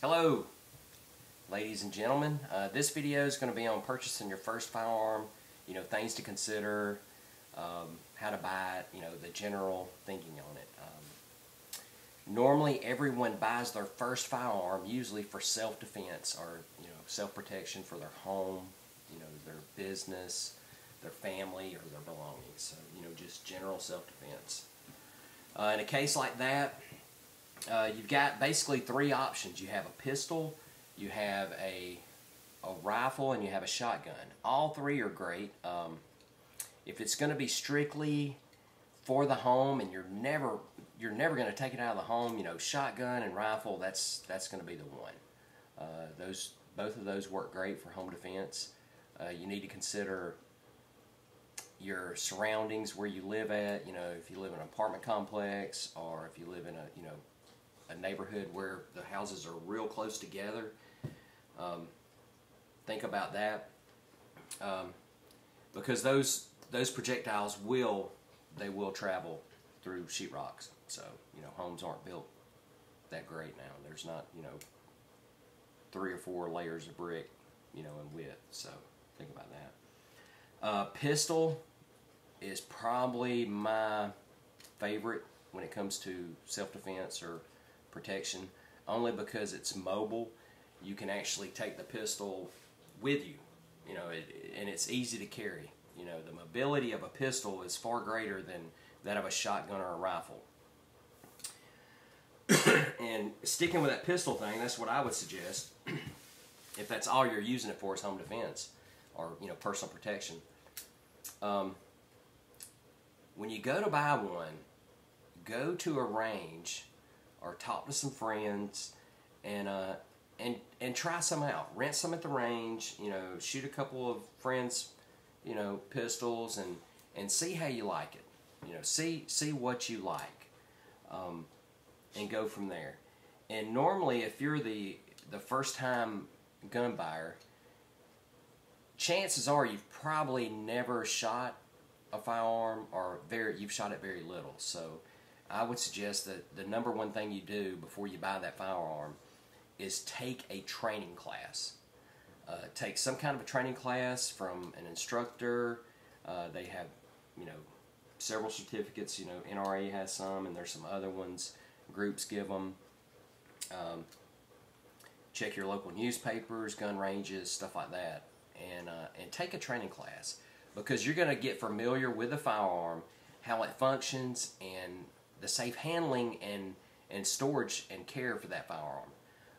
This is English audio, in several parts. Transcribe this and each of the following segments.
Hello, ladies and gentlemen. This video is going to be on purchasing your first firearm, things to consider, how to buy it, the general thinking on it. Normally everyone buys their first firearm usually for self-defense or, self-protection for their home, their business, their family, or their belongings. So, just general self-defense. In a case like that, you've got basically three options. You have a pistol, you have a rifle, and you have a shotgun. All three are great. If it's going to be strictly for the home and you're never going to take it out of the home, shotgun and rifle, that's going to be the one. Both of those work great for home defense. You need to consider your surroundings, where you live at. If you live in an apartment complex, or if you live in a neighborhood where the houses are real close together. Think about that, because those projectiles will travel through sheetrocks. So homes aren't built that great now. There's not 3 or 4 layers of brick in width. So think about that. Pistol is probably my favorite when it comes to self-defense or protection, only because it's mobile. You can actually take the pistol with you, and it's easy to carry. The mobility of a pistol is far greater than that of a shotgun or a rifle. And sticking with that pistol thing, that's what I would suggest if that's all you're using it for, is home defense or personal protection. When you go to buy one, go to a range or talk to some friends and try some out. Rent some at the range. Shoot a couple of friends, pistols, and see how you like it. See what you like, and go from there. And normally, if you're the first time gun buyer, chances are you've probably never shot a firearm, or you've shot it very little. So I would suggest that the number one thing you do before you buy that firearm is take a training class. Take some kind of a training class from an instructor. They have, several certificates. NRA has some, and there's some other ones. Groups give them. Check your local newspapers, gun ranges, stuff like that, and take a training class, because you're going to get familiar with the firearm, how it functions, and the safe handling and storage and care for that firearm,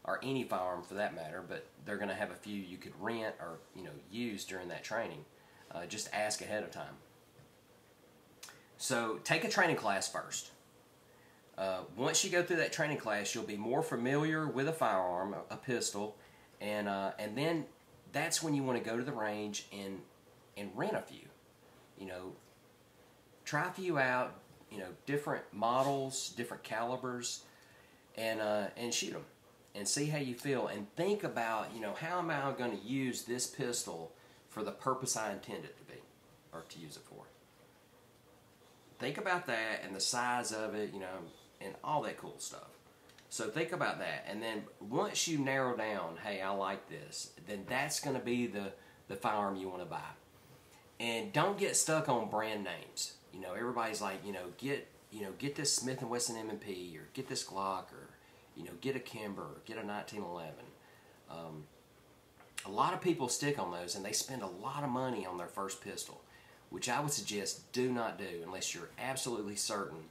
or any firearm for that matter. But they're going to have a few you could rent or use during that training. Just ask ahead of time. So take a training class first. Once you go through that training class, you'll be more familiar with a firearm, a pistol, and then that's when you want to go to the range and rent a few. Try a few out. Different models, different calibers, and shoot them, and see how you feel, and think about, how am I going to use this pistol for the purpose I intend it to be, or to use it for. Think about that, and the size of it, and all that cool stuff. So think about that, and then once you narrow down, hey, I like this, then that's going to be the firearm you want to buy. And don't get stuck on brand names. Everybody's like, get this Smith & Wesson M&P, or get this Glock, or, get a Kimber, or get a 1911. A lot of people stick on those, and they spend a lot of money on their first pistol, which I would suggest do not do unless you're absolutely certain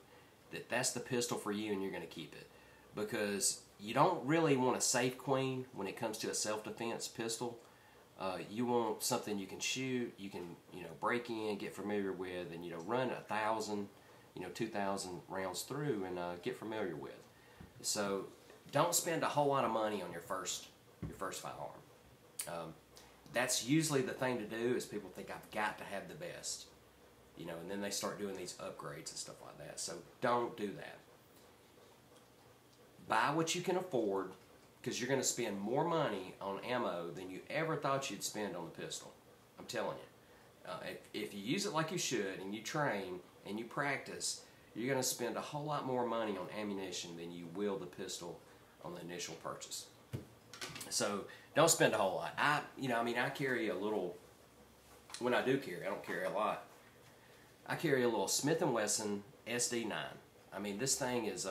that that's the pistol for you and you're going to keep it. Because you don't really want a safe queen when it comes to a self-defense pistol. You want something you can shoot, you can break in, get familiar with, and run 1,000, 2,000 rounds through, and get familiar with. So don't spend a whole lot of money on your first firearm. That's usually the thing to do, is people think I've got to have the best, and then they start doing these upgrades and stuff like that. So don't do that. Buy what you can afford, because you're going to spend more money on ammo than you ever thought you'd spend on the pistol. I'm telling you. If you use it like you should, and you train, and you practice, you're going to spend a whole lot more money on ammunition than you will the pistol on the initial purchase. So don't spend a whole lot. I carry a little. When I do carry, I don't carry a lot. I carry a little Smith & Wesson SD9. I mean, this thing is,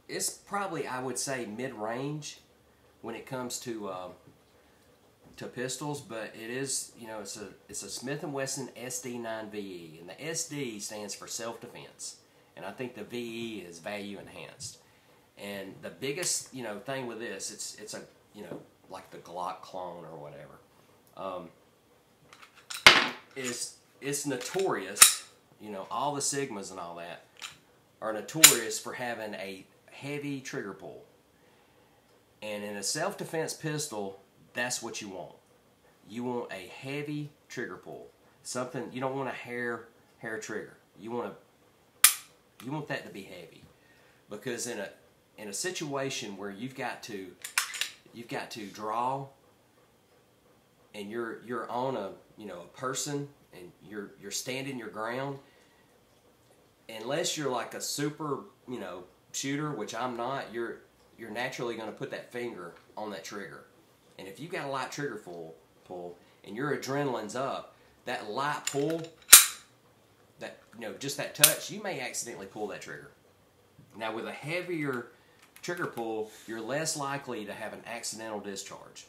it's probably, I would say, mid-range when it comes to pistols, but it is, it's a Smith & Wesson SD9 VE, and the SD stands for self-defense, and I think the VE is value enhanced. And the biggest, thing with this, it's a, like the Glock clone or whatever, it's notorious, all the Sigmas and all that are notorious for having a heavy trigger pull. And in a self-defense pistol, that's what you want. You want a heavy trigger pull. Something, you don't want a hair trigger. You want that to be heavy. Because in a situation where you've got to draw, and you're on a person, and you're standing your ground, unless you're like a super shooter, which I'm not, you're naturally going to put that finger on that trigger. And if you've got a light trigger pull and your adrenaline's up, that light pull, that just that touch, you may accidentally pull that trigger. Now with a heavier trigger pull, you're less likely to have an accidental discharge.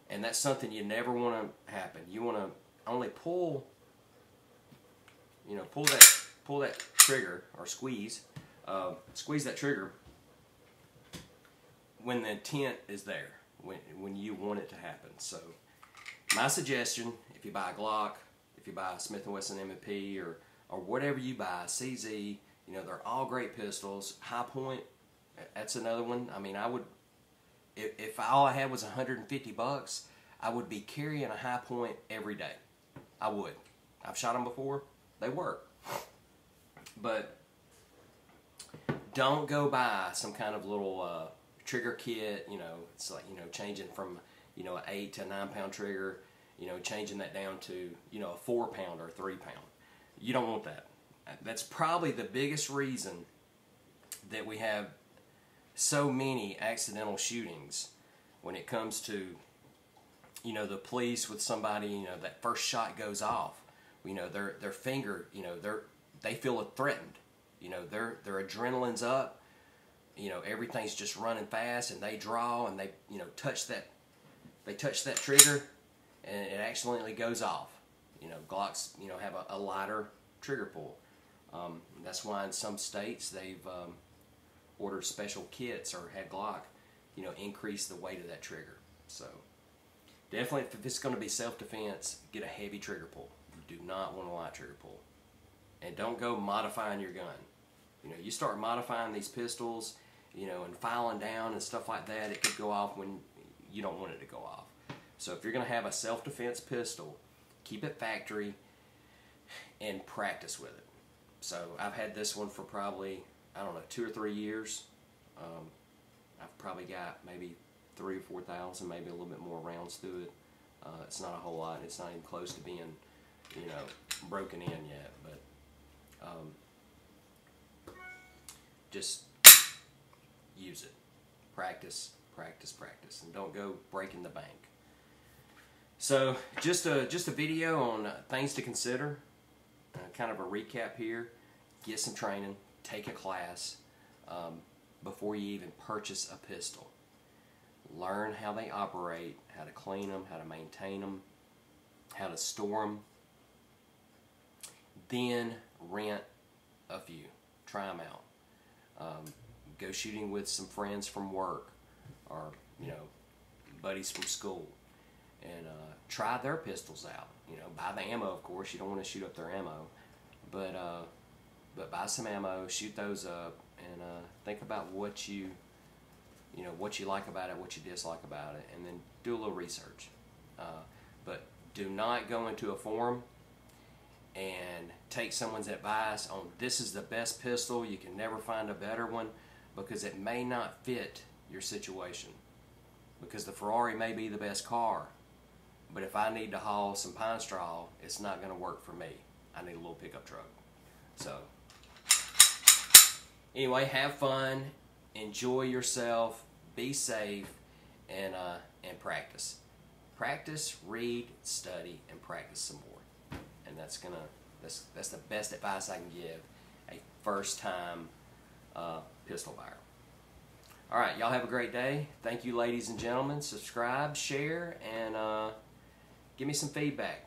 And that's something you never want to happen. You want to only pull that trigger, or squeeze that trigger when the intent is there, when you want it to happen. So my suggestion, if you buy a Glock, if you buy a Smith & Wesson M&P, or whatever you buy, CZ, they're all great pistols. High Point, that's another one. I mean, I would, if all I had was $150, I would be carrying a High Point every day. I would. I've shot them before. They work. But don't go buy some kind of little trigger kit. It's like changing from an 8 to 9 pound trigger. Changing that down to a 4 pound or 3 pound. You don't want that. That's probably the biggest reason that we have so many accidental shootings when it comes to the police with somebody. That first shot goes off. Their finger. They feel threatened. Their adrenaline's up. Everything's just running fast, and they draw, and they touch that trigger, and it accidentally goes off. Glocks have a lighter trigger pull. That's why in some states they've ordered special kits, or had Glock increase the weight of that trigger. So definitely, if it's going to be self-defense, get a heavy trigger pull. You do not want a light trigger pull. And don't go modifying your gun. You start modifying these pistols, and filing down and stuff like that, it could go off when you don't want it to go off. So if you're going to have a self-defense pistol, keep it factory and practice with it. So I've had this one for probably, 2 or 3 years. I've probably got maybe 3,000 or 4,000, maybe a little bit more rounds through it. It's not a whole lot. It's not even close to being, broken in yet. But just use it. Practice, practice, practice, and don't go breaking the bank. So just a video on things to consider. Kind of a recap here. Get some training. Take a class before you even purchase a pistol. Learn how they operate, how to clean them, how to maintain them, how to store them. Then rent a few. Try them out. Go shooting with some friends from work, or buddies from school, and try their pistols out. Buy the ammo, of course. You don't want to shoot up their ammo, but buy some ammo, shoot those up, and think about what you like about it, what you dislike about it, and then do a little research. But do not go into a forum and take someone's advice on this is the best pistol, you can never find a better one, because it may not fit your situation. Because the Ferrari may be the best car, but if I need to haul some pine straw, it's not going to work for me. I need a little pickup truck. So anyway, have fun, enjoy yourself, be safe, and practice. Practice, read, study, and practice some more. And that's the best advice I can give a first-time pistol buyer. All right, y'all have a great day. Thank you, ladies and gentlemen. Subscribe, share, and give me some feedback.